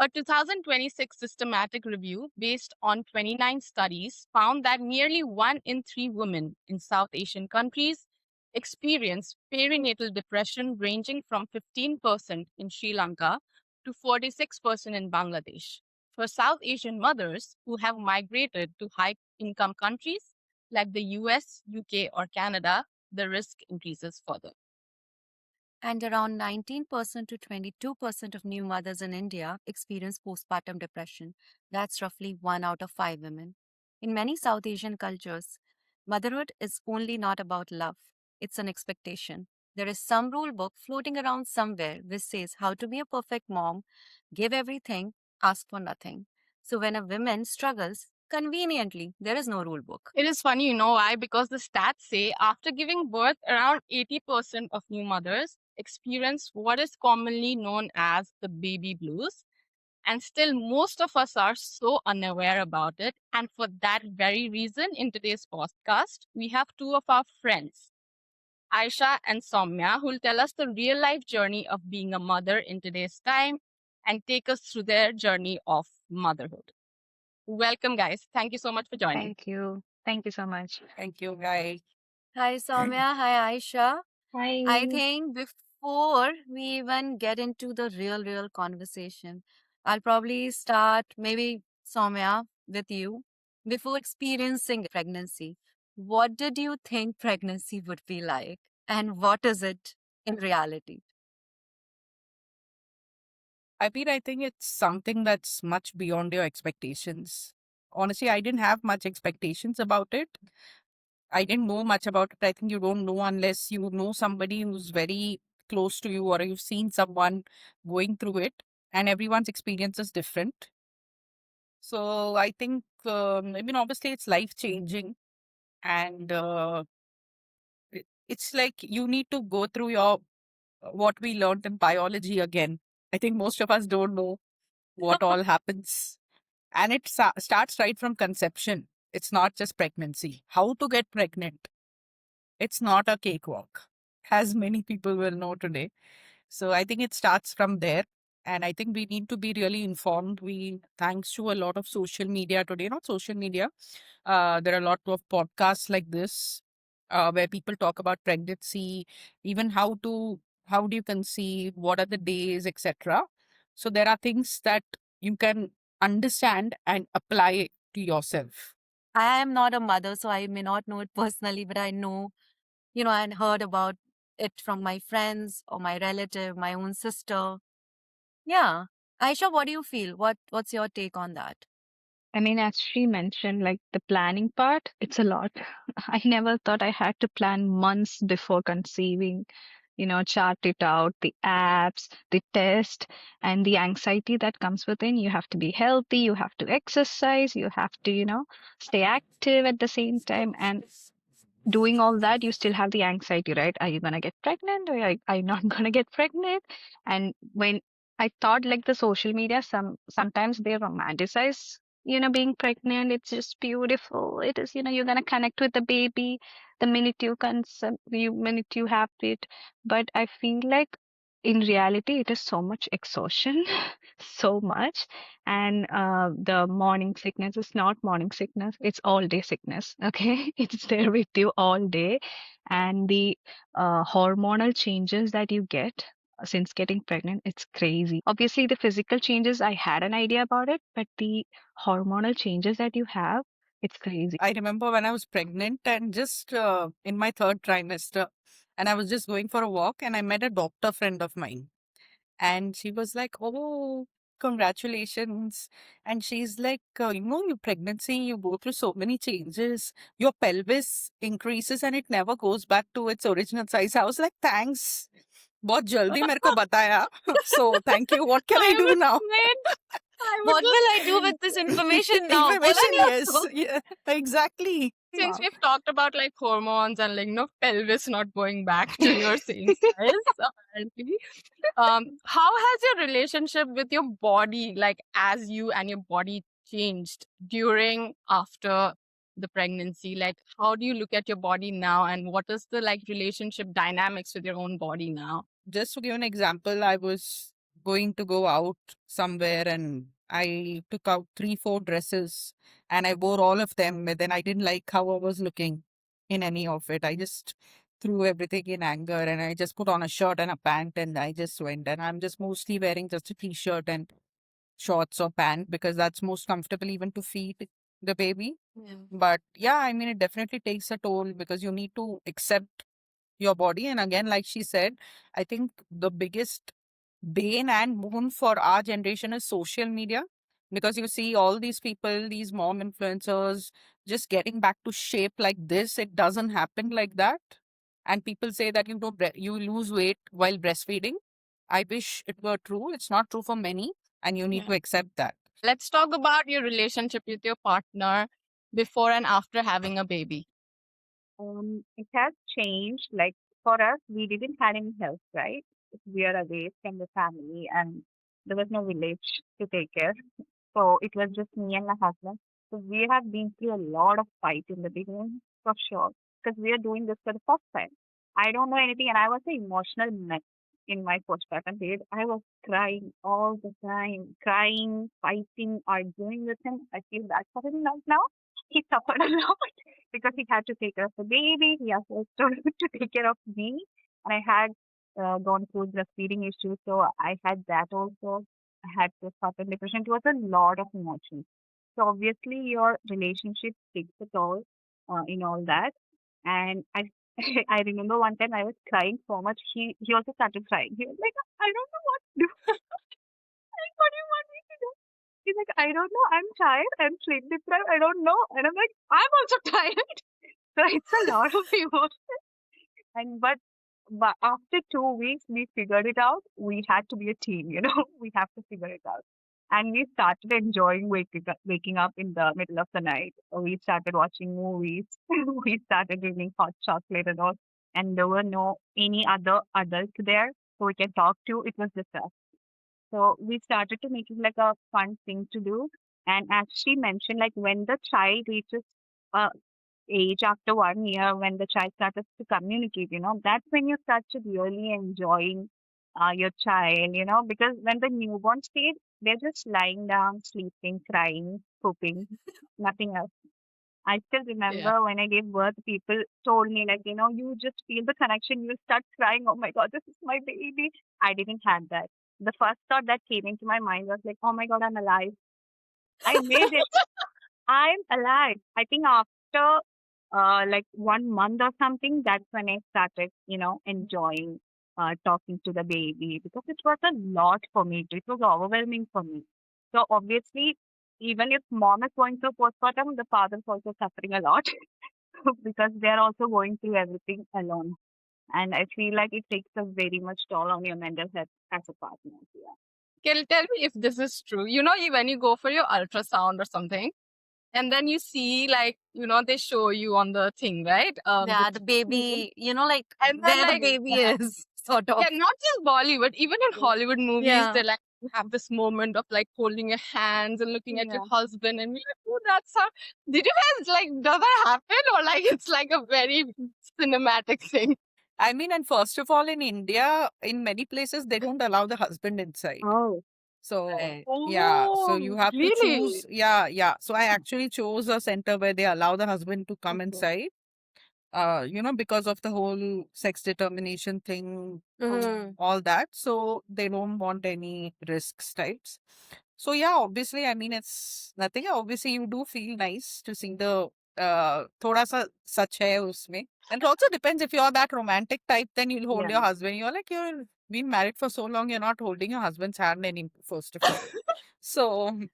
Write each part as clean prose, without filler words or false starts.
A 2026 systematic review based on 29 studies found that nearly 1 in 3 women in South Asian countries experience perinatal depression ranging from 15% in Sri Lanka to 46% in Bangladesh. For South Asian mothers who have migrated to high income countries like the US, UK, or Canada, the risk increases further. And around 19% to 22% of new mothers in India experience postpartum depression. That's roughly 1 out of 5 women. In many South Asian cultures, motherhood is only not about love, it's an expectation. There is some rule book floating around somewhere which says how to be a perfect mom, give everything, ask for nothing. So when a woman struggles, conveniently, there is no rule book. It is funny, you know why? Because the stats say after giving birth, around 80% of new mothers experience what is commonly known as the baby blues. And still, most of us are so unaware about it. And for that very reason, in today's podcast, we have two of our friends, Aisha and Soumya, who will tell us the real life journey of being a mother in today's time and take us through their journey of motherhood. Welcome, guys. Thank you so much for joining. Thank you. Thank you so much. Thank you, guys. Hi, Soumya. Hi, Aisha. I Hi. think before we even get into the real conversation, I'll probably start maybe Soumya with you. Before experiencing pregnancy, what did you think pregnancy would be like? And what is it in reality? I mean, I think it's something that's much beyond your expectations. Honestly, I didn't have much expectations about it. I didn't know much about it. I think you don't know unless you know somebody who's very close to you or you've seen someone going through it, and everyone's experience is different. So I think, I mean, obviously, it's life changing, and it's like you need to go through your what we learned in biology again. I think most of us don't know what all happens. And it starts right from conception. It's not just pregnancy. How to get pregnant. It's not a cakewalk, as many people will know today. So I think it starts from there. And I think we need to be really informed. Thanks to a lot of social media today, not social media, there are a lot of podcasts like this where people talk about pregnancy, even how do you conceive, what are the days, etc. So there are things that you can understand and apply it to yourself. I am not a mother, so I may not know it personally, but I know, and heard about it from my friends or my relative, my own sister. Yeah. Aisha, what do you feel? What's your take on that? I mean, as she mentioned, like the planning part, it's a lot. I never thought I had to plan months before conceiving, chart it out, the apps, the test, and the anxiety that comes within. You have to be healthy, you have to exercise, you have to, stay active at the same time. And doing all that, you still have the anxiety, right? Are you gonna get pregnant or are you not gonna get pregnant? And when I thought like the social media, sometimes they romanticize, being pregnant. It's just beautiful. It is, you're gonna connect with the baby the minute you have it. But I feel like in reality, it is so much exhaustion, so much. And the morning sickness is not morning sickness, it's all day sickness. Okay. It's there with you all day. And the hormonal changes that you get since getting pregnant, it's crazy. Obviously, the physical changes, I had an idea about it, but the hormonal changes that you have, it's crazy. I remember when I was pregnant and just in my third trimester, and I was just going for a walk, and I met a doctor friend of mine. And she was like, "Oh, congratulations." And she's like, your pregnancy, you go through so many changes. Your pelvis increases and it never goes back to its original size. I was like, thanks. बहुत जल्दी मेरे को बताया. So thank you. What can I do now? What will I do with this information now? Information, बोला नहीं yes. आपको? Yeah, exactly. Since we've talked about like hormones and like pelvis not going back to your same size, apparently, how has your relationship with your body, like as you and your body changed during after the pregnancy? Like, how do you look at your body now, and what is the like relationship dynamics with your own body now? Just to give an example, I was going to go out somewhere and I took out 3, 4 dresses and I wore all of them, but then I didn't like how I was looking in any of it. I just threw everything in anger and I just put on a shirt and a pant and I just went. And I'm just mostly wearing just a t-shirt and shorts or pant because that's most comfortable even to feed the baby. Yeah. But yeah, I mean, it definitely takes a toll because you need to accept your body. And again, like she said, I think the biggest bane and boon for our generation is social media because you see all these people, these mom influencers, just getting back to shape like this. It doesn't happen like that. And people say that you lose weight while breastfeeding. I wish it were true. It's not true for many, and you need to accept that. Let's talk about your relationship with your partner before and after having a baby. It has changed. Like for us, we didn't have any help, right? We are away from the family and there was no village to take care. So it was just me and my husband. So we have been through a lot of fight in the beginning, for sure, because we are doing this for the first time. I don't know anything, and I was an emotional mess in my postpartum period. I was crying all the time, crying, fighting, arguing with him. I feel bad for him right now. He suffered a lot because he had to take care of the baby. He also to take care of me, and I had gone through breastfeeding issues, so I had that also. I had postpartum depression. It was a lot of emotions. So obviously, your relationship takes a toll in all that. And I, I remember one time I was crying so much. He also started crying. He was like, I don't know what to do. Like, what do you want me to do? He's like, I don't know. I'm tired. I'm sleep deprived. I don't know. And I'm like, I'm also tired. So it's a lot of emotion. And but after 2 weeks, we figured it out. We had to be a team, you know. We have to figure it out. And we started enjoying waking up in the middle of the night. We started watching movies. We started drinking hot chocolate and all. And there were no any other adults there who we can talk to. It was just us. So we started to make it like a fun thing to do. And as she mentioned, like when the child reaches uh, age after 1 year, when the child starts to communicate, that's when you start to really enjoying your child, because when the newborn stage, they're just lying down, sleeping, crying, pooping, nothing else. I still Yeah. remember when I gave birth, people told me, like, you just feel the connection, you start crying, oh my God, this is my baby. I didn't have that. The first thought that came into my mind was like, oh my God, I'm alive. I made it. I'm alive. I think after like 1 month or something, that's when I started, enjoying talking to the baby because it was a lot for me. It was overwhelming for me. So obviously, even if mom is going through postpartum, the father's also suffering a lot because they're also going through everything alone. And I feel like it takes a very much toll on your mental health as a partner. Yeah. Can you tell me if this is true? When you go for your ultrasound or something, and then you see, like, they show you on the thing, right? Yeah, the TV, baby, like and then where the like, baby yeah, is, sort of. not just Bollywood, even in Hollywood movies, Yeah. they like to have this moment of like holding your hands and looking at your Yeah. husband and be like, oh, that's how. Did you guys like? Does that happen, or like it's like a very cinematic thing? I mean, and first of all, in India, in many places, they don't allow the husband inside. Oh. So, Right. yeah, so you Oh, have to really? choose. Yeah, yeah. So I actually chose a center where they allow the husband to come Okay. inside, because of the whole sex determination thing, Mhm. all that. So they don't want any risks types. So yeah, obviously, I mean, it's nothing. Obviously, you do feel nice to see the thoda sa sach hai usme. And it also depends if you're that romantic type, then you'll hold your Yeah. husband. You're like, you're been married for so long, you're not holding your husband's hand any first of all. So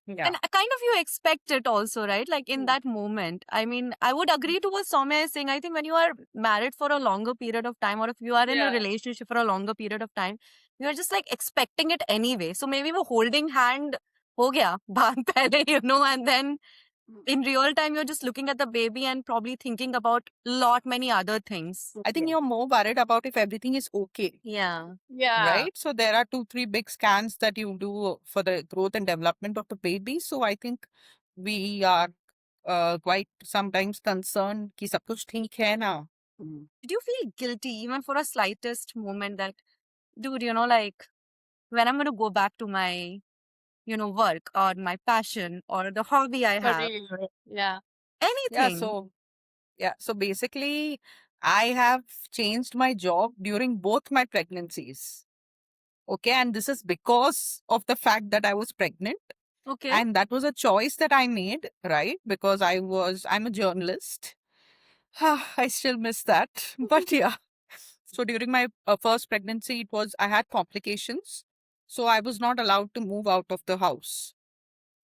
yeah. And kind of you expect it also, right? Like in Hmm. that moment. I mean, I would agree to what Soumya is saying. I think when you are married for a longer period of time, or if you are in a Yeah. relationship for a longer period of time, you are just like expecting it anyway. So maybe the holding hand ho gaya baat pehle, and then in real time you're just looking at the baby and probably thinking about lot many other things. I think Yeah. you're more worried about if everything is okay. Yeah. Yeah. Right? So there are 2, 3 big scans that you do for the growth and development of the baby. So I think we are quite sometimes concerned कि सब कुछ ठीक है ना. Did you feel guilty even for a slightest moment that, dude, like when I'm going to go back to my, work or my passion or the hobby I have, Career. Yeah. Yeah, anything. so basically, I have changed my job during both my pregnancies. Okay, and this is because of the fact that I was pregnant, Okay. and that was a choice that I made, right? Because I'm a journalist. I still miss that, but yeah. So during my first pregnancy, I had complications, so I was not allowed to move out of the house.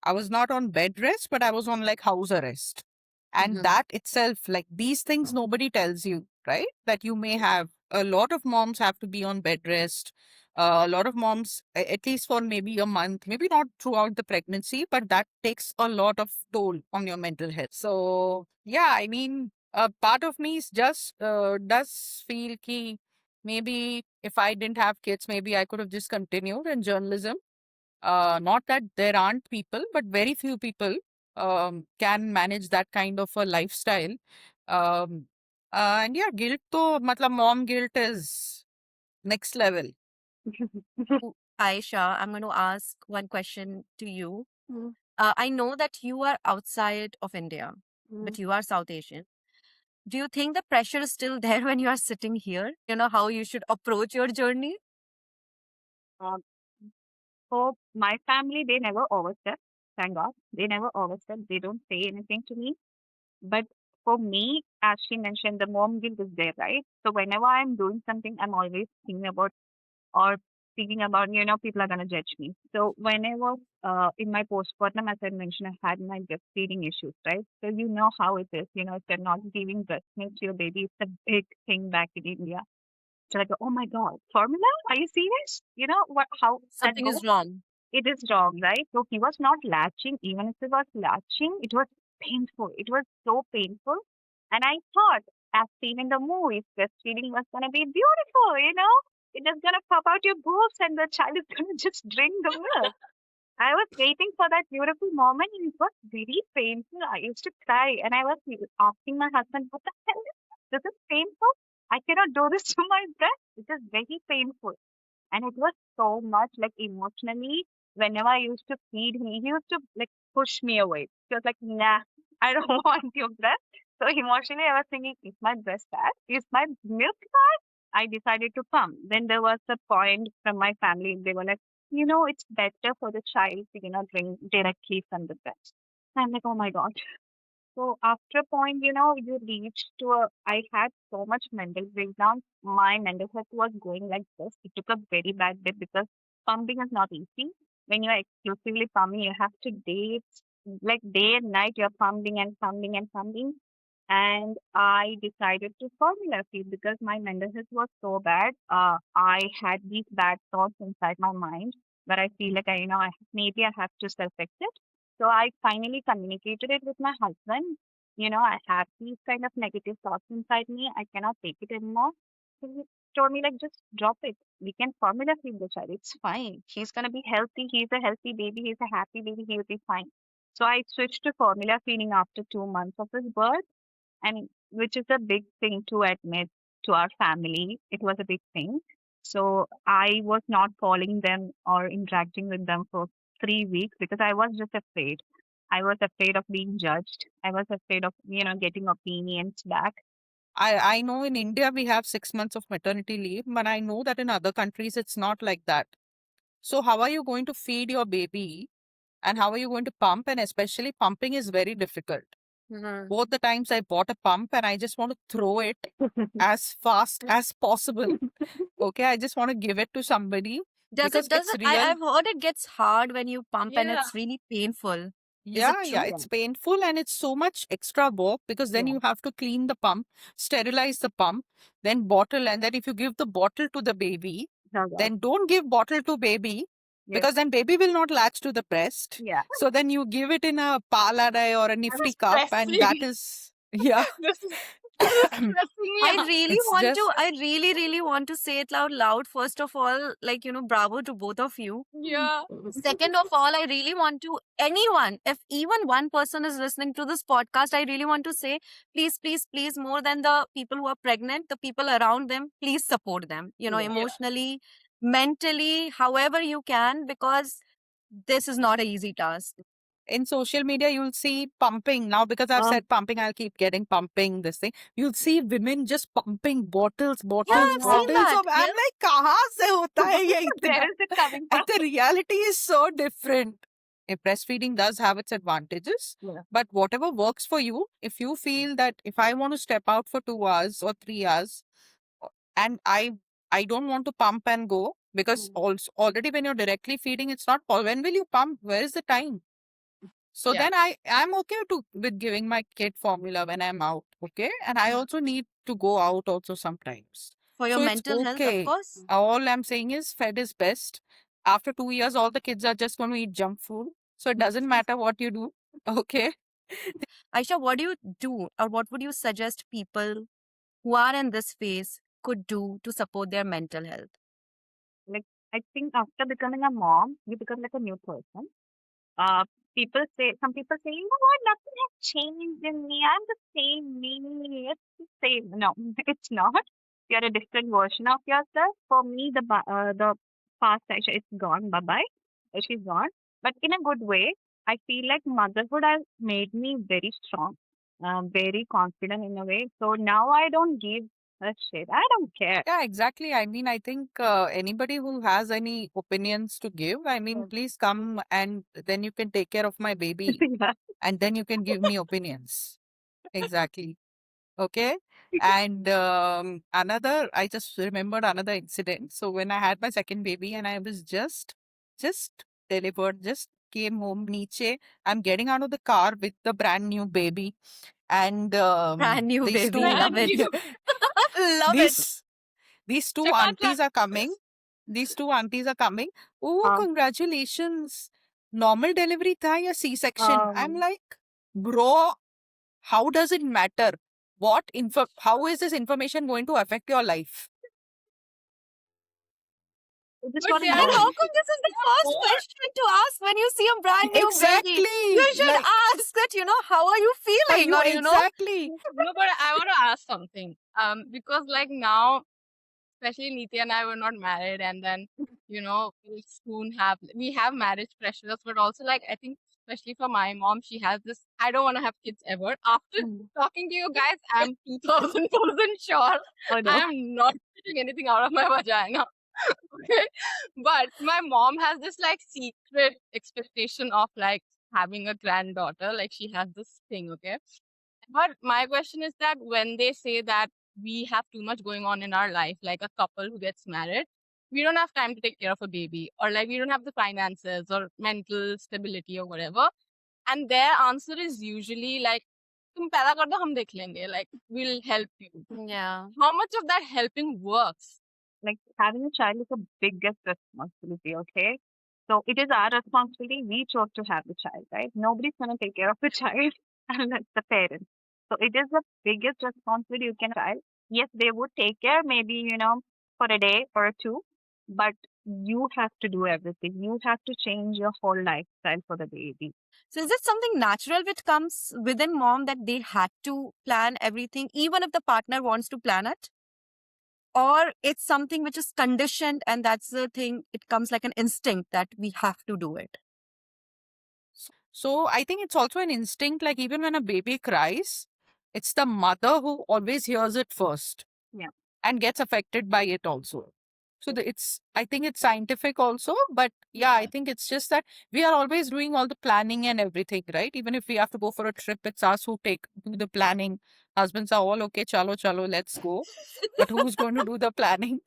I was not on bed rest, but I was on like house arrest. And Mhm. that itself, like these things, nobody tells you, right? That you may have a lot of moms have to be on bed rest. A lot of moms, at least for maybe a month, maybe not throughout the pregnancy, but that takes a lot of toll on your mental health. So, yeah, I mean, a part of me is just does feel key. Maybe if I didn't have kids, maybe I could have just continued in journalism. Not that there aren't people, but very few people can manage that kind of a lifestyle. Um, and yeah, guilt to, matlab, mom guilt is next level. Aisha, I'm going to ask one question to you. Mm. I know that you are outside of India, but Mm. you are South Asian. Do you think the pressure is still there when you are sitting here? You know how you should approach your journey? Um, for my family, they never overstep. Thank God, they never overstep. They don't say anything to me. But for me, as she mentioned, the mom guilt is there, right? So whenever I'm doing something, I'm always thinking about or thinking about, people are going to judge me. So when I was in my postpartum, as I mentioned, I had my breastfeeding issues, right? So you know how it is. If you're not giving breast milk to your baby, it's a big thing back in India. So like, oh my God, formula? Are you serious? You know what? How that Something goes? is wrong. It is wrong, right? So he was not latching. Even if he was latching, it was painful. It was so painful. And I thought, as seen in the movies, breastfeeding was going to be beautiful. It is going to pop out your boobs and the child is going to just drink the milk. I was waiting for that beautiful moment and it was very painful. I used to cry and I was asking my husband, what the hell is this? This is painful. I cannot do this to my breast. It is very painful. And it was so much like emotionally, whenever I used to feed him, he used to like push me away. He was like, nah, I don't want your breast. So emotionally, I was thinking, is my breast bad? Is my milk bad? I decided to pump. Then there was a point from my family. They were like, it's better for the child to, drink directly from the breast. I'm like, oh my God. So after a point, you reach to I had so much mental breakdown. My mental health was going like this. It took a very bad dip because pumping is not easy. When you're exclusively pumping, you have to date like day and night. You're pumping and pumping and pumping. And I decided to formula feed because my mental health was so bad. I had these bad thoughts inside my mind, but I feel like maybe I have to self exit. So I finally communicated it with my husband. I have these kind of negative thoughts inside me. I cannot take it anymore. So he told me like just drop it. We can formula feed the child. It's fine. He's gonna be healthy. He's a healthy baby. He's a happy baby. He'll be fine. So I switched to formula feeding after 2 months of his birth, and which is a big thing to admit to our family. It was a big thing. So I was not calling them or interacting with them for 3 weeks because I was just afraid. I was afraid of being judged. I was afraid of, getting opinions back. I know in India we have 6 months of maternity leave, but I know that in other countries it's not like that. So how are you going to feed your baby and how are you going to pump? And especially pumping is very difficult. Mhm. Both the times I bought a pump and I just want to throw it as fast as possible. Okay, I just want to give it to somebody because Does it's it, real. I've heard it gets hard when you pump and Yeah. it's really painful. Is it Yeah, true? it's painful and it's so much extra work because then Yeah. you have to clean the pump, sterilize the pump, then bottle. And then if you give the bottle to the baby, Oh, God. then don't give bottle to baby Yeah. because then baby will not latch to the breast. Yeah. So then you give it in a palarai or a nifty cup, and that Stressing. is, yeah, This is stressing me I out. really it's want to, just, I really, really want to say it loud. First of all, like, bravo to both of you. Yeah. Second of all, I really want to, anyone, if even one person is listening to this podcast, I really want to say, please, please, please, more than the people who are pregnant, the people around them, please support them, Yeah. emotionally, mentally, however you can, because this is not an easy task. In social media, you'll see pumping. Now, because I've said pumping, I'll keep getting pumping this thing. You'll see women just pumping bottles, Yeah, bottles, I've seen bottles that. of. I'm like, kahan se hota hai ye itna? Where is it coming And from? the reality is so different. Breastfeeding does have its advantages, Yeah. but whatever works for you, if you feel that if I want to step out for 2 hours or 3 hours, and I don't want to pump and go, because also already when you're directly feeding, it's not. When will you pump? Where is the time? So Yeah. then I'm okay with giving my kid formula when I'm out, okay? And I also need to go out also sometimes. For your So it's mental health, of okay. course. All I'm saying is fed is best. After 2 years, all the kids are just going to eat junk food. So it doesn't matter what you do, okay? Aisha, what do you do, or what would you suggest people who are in this phase could do to support their mental health? Like, I think after becoming a mom, you become like a new person. Uh, some people say, you know what, nothing has changed in me. I'm the same me. It's the same. No, it's not. You're a different version of yourself. For me, the past Aisha is gone. Bye bye. She's gone. But in a good way, I feel like motherhood has made me very strong, very confident in a way. So now I don't give a shit. I don't care. Yeah, exactly. I mean, I think anybody who has any opinions to give, I mean, please come and then you can take care of my baby Yeah. and then you can give me opinions. Exactly. Okay. And I just remembered another incident. So when I had my second baby and I was just delivered, just came home, niche. I'm getting out of the car with the brand new baby. And Brand new these baby, two, love it. Love it. these two Chakatla. aunties are coming. These two aunties are coming. Oh, congratulations. Normal delivery tha ya C-section? I'm like, bro, how does it matter? How is this information going to affect your life? I just But want they to are And know. how come this is the first bored. question to ask when you see a brand new baby? Exactly. You should Like, ask that, how are you feeling? Or, exactly. No, but I want to ask something. Because like now, especially Niti and I were not married, and then we'll soon we have marriage pressures, but also like I think especially for my mom, she has this I don't want to have kids ever. After talking to you guys, I'm 2000% sure Oh, no. I am not getting anything out of my vagina. Okay. But my mom has this like secret expectation of like having a granddaughter. Like she has this thing, okay? But my question is that when they say that we have too much going on in our life, like a couple who gets married, we don't have time to take care of a baby, or like we don't have the finances or mental stability or whatever. And their answer is usually like, "Tum paida kar do, hum dekh lenge." Like we'll help you. Yeah. How much of that helping works? Like having a child is the biggest responsibility, okay? So it is our responsibility. We chose to have the child, right? Nobody's going to take care of the child unless the parents. So it is the biggest responsibility you can child. Yes, they would take care maybe, for a day or two, but you have to do everything. You have to change your whole lifestyle for the baby. So is it something natural which comes within mom that they had to plan everything, even if the partner wants to plan it? Or it's something which is conditioned and that's the thing, it comes like an instinct that we have to do it. So I think it's also an instinct, like even when a baby cries, it's the mother who always hears it first. Yeah. And gets affected by it also. So I think it's scientific also, but yeah, I think it's just that we are always doing all the planning and everything, right? Even if we have to go for a trip, it's us who do the planning. Husbands are all okay, chalo, let's go. But who's going to do the planning?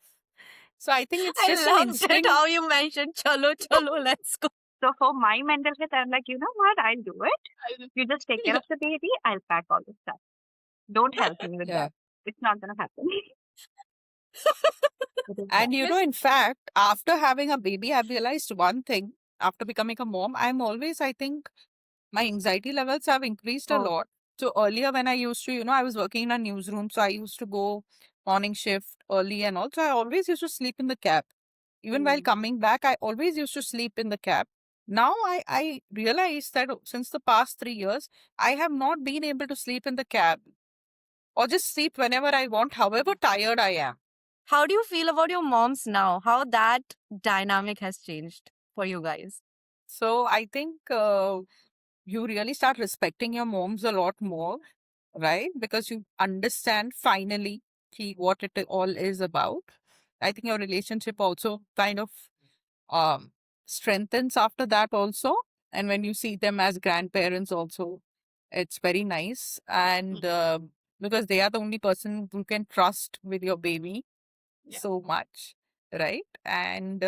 So I think it's just an I loved it instinct. how you mentioned chalo, let's go. So for my mental health, I'm like, you know what? I'll do it. You just take care of the baby. I'll pack all the stuff. Don't help me with Yeah. that. It's not going to happen. And in fact, after having a baby, I've realized one thing. After becoming a mom, I think my anxiety levels have increased a lot. So earlier when I used to, I was working in a newsroom, so I used to go morning shift early and all. So I always used to sleep in the cab. Even while coming back, I always used to sleep in the cab. Now I realized that since the past 3 years, I have not been able to sleep in the cab or just sleep whenever I want, however tired I am. How do you feel about your moms now? How that dynamic has changed for you guys? So I think you really start respecting your moms a lot more, right? Because you understand finally what it all is about. I think your relationship also kind of um, strengthens after that also. And when you see them as grandparents also, it's very nice. And because they are the only person who can trust with your baby Yeah. so much, right? And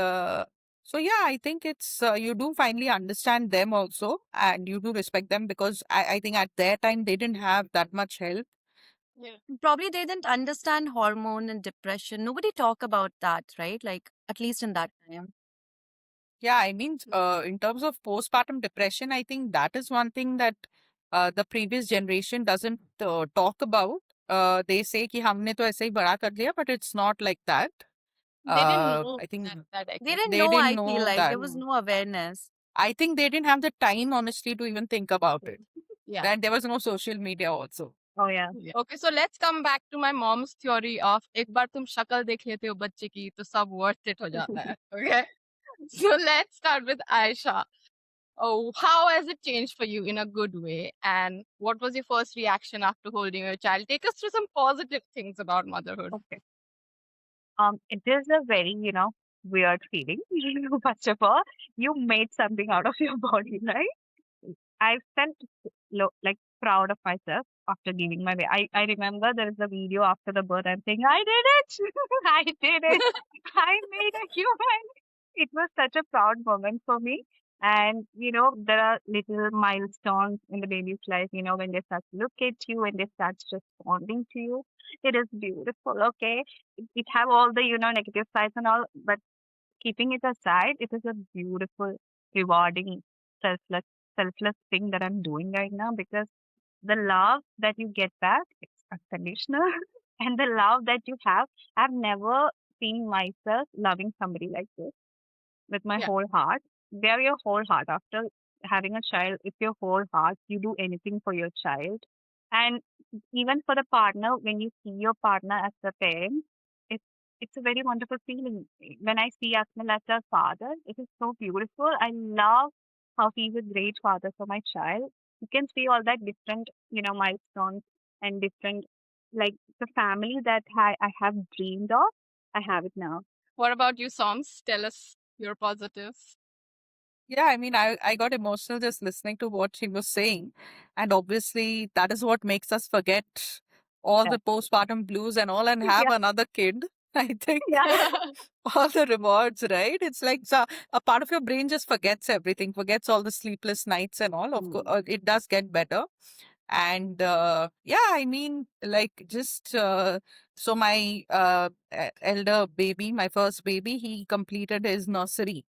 so yeah, I think it's you do finally understand them also, and you do respect them because I think at their time they didn't have that much help. Yeah. Probably they didn't understand hormone and depression. Nobody talk about that, right? Like at least in that time. Yeah, I mean, in terms of postpartum depression, I think that is one thing that the previous generation doesn't talk about. They say कि हमने तो ऐसे ही बड़ा कर लिया, but it's not like that. They didn't know I think that They existed. didn't they know, didn't I feel know like. There that. was no awareness. I think they didn't have the time, honestly, to even think about it. Yeah. And there was no social media also. Oh yeah. Yeah. Okay, so let's come back to my mom's theory of एक बार तुम शक्ल देख लेते हो बच्चे की तो सब worth it हो जाता है. Okay, so let's start with Aisha. Oh, how has it changed for you in a good way? And what was your first reaction after holding your child? Take us through some positive things about motherhood. Okay. It is a very, weird feeling. First of all, you made something out of your body, right? I felt like proud of myself after giving my baby. I remember there is a video after the birth. I'm saying, I did it! I did it! I made a human! It was such a proud moment for me. And, there are little milestones in the baby's life, when they start to look at you, when they start responding to you. It is beautiful, okay? It have all the, negative sides and all, but keeping it aside, it is a beautiful, rewarding, selfless, selfless thing that I'm doing right now because the love that you get back, it's unconditional. And the love that you have, I've never seen myself loving somebody like this with my Yeah. whole heart. They're your whole heart. After having a child, it's your whole heart. You do anything for your child. And even for the partner, when you see your partner as a parent, it's it's a very wonderful feeling. When I see Asmal as a father, it is so beautiful. I love how he's a great father for my child. You can see all that different, milestones and different, like the family that I have dreamed of. I have it now. What about you, Soms? Tell us your positives. Yeah, I mean, I got emotional just listening to what she was saying. And obviously, that is what makes us forget all Yeah. the postpartum blues and all and have Yeah. another kid. I think Yeah. all the rewards, right? It's like a part of your brain just forgets everything, forgets all the sleepless nights and all. Of course, it does get better. And yeah, I mean, like just so my elder baby, my first baby, he completed his nursery.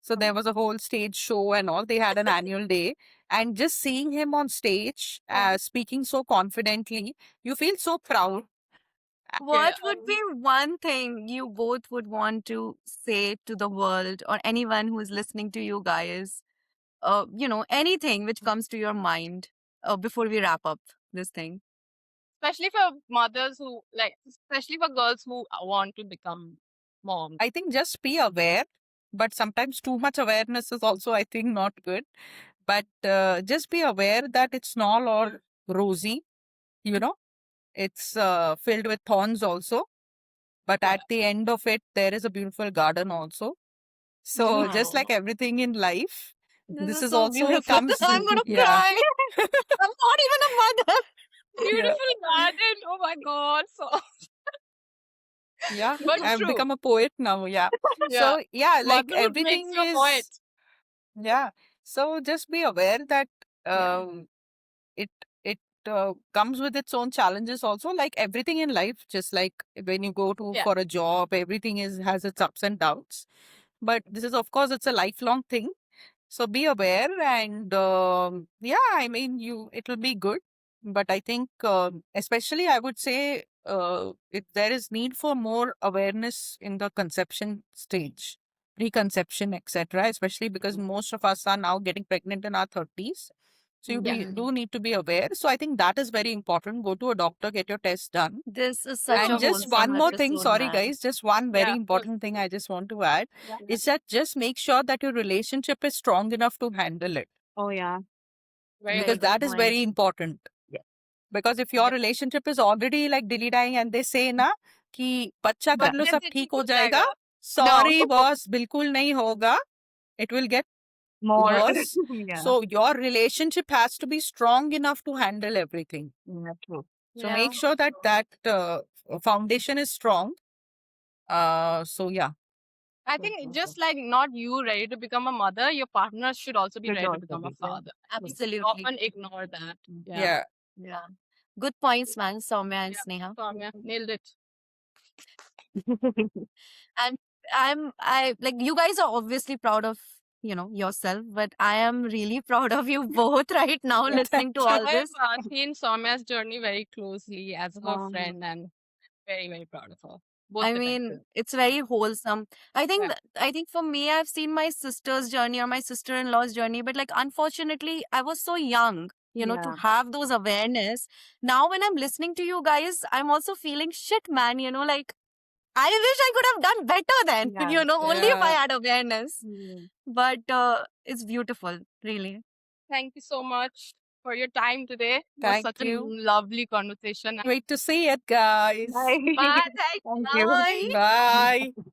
So there was a whole stage show and all. They had an annual day, and just seeing him on stage, speaking so confidently, you feel so proud. What would be one thing you both would want to say to the world or anyone who is listening to you guys? Anything which comes to your mind before we wrap up this thing. Especially for mothers who especially for girls who want to become moms. I think just be aware, but sometimes too much awareness is also, I think, not good. But just be aware that it's not all rosy, you know, it's filled with thorns also. But Yeah. at the end of it, there is a beautiful garden also. So just like everything in life, this is so also beautiful. comes. I'm gonna Yeah. cry. I'm not even a mother. Beautiful garden. Oh my god. So Yeah, but I've true. become a poet now. Yeah. Yeah. So yeah, like Motherhood makes everything you a poet. is. Yeah. So just be aware that Yeah. it it comes with its own challenges also. Like everything in life, just like when you go to Yeah. for a job, everything has its ups and downs. But this is, of course, it's a lifelong thing. So be aware, and yeah, I mean, it'll be good. But I think, especially, I would say, there is need for more awareness in the conception stage, preconception, etc. Especially because most of us are now getting pregnant in our 30s. So you Yeah. do need to be aware. So I think that is very important. Go to a doctor, get your test done. This is such And a just wholesome one more thing, episode, sorry man. guys, just one very Yeah, of course. important thing I just want to add Yeah. is that just make sure that your relationship is strong enough to handle it, Oh, yeah. Very because Very good. good that is point. very important. Yeah. Because if your Yeah. relationship is already like dilly dying and they say na कि बच्चा कर लो जैसे सब ठीक ठीक हो हो जाएगा, जाएगा. sorry boss, बिल्कुल नहीं होगा. It will get More. worse. Yeah. So your relationship has to be strong enough to handle everything. Yeah, true. So Yeah. make sure that foundation is strong. So yeah. I think just like not you ready to become a mother, your partner should also be Should ready to also become a be, yeah. father. We Absolutely. often ignore that. Yeah. Yeah. Yeah. Good points, man. Soumya and Yeah. Sneha. Soumya, nailed it. And I like, you guys are obviously proud of, yourself, but I am really proud of you both right now Yeah, listening to thank you. all I have this. seen Soumya's journey very closely as her Um, friend and very, very proud of her. Both I the times. mean, it's very wholesome. I think Yeah. I think for me, I've seen my sister's journey or my sister-in-law's journey, but like unfortunately, I was so young, to Yeah. have those awareness. Now when I'm listening to you guys, I'm also feeling shit, man, like I wish I could have done better then, Yeah. only if I Yeah. had awareness. Mm. But it's beautiful, really. Thank you so much for your time today. It was Thank such a you. lovely conversation. Wait to see it, guys. Bye. Bye, thanks. Thank you. Bye. Bye.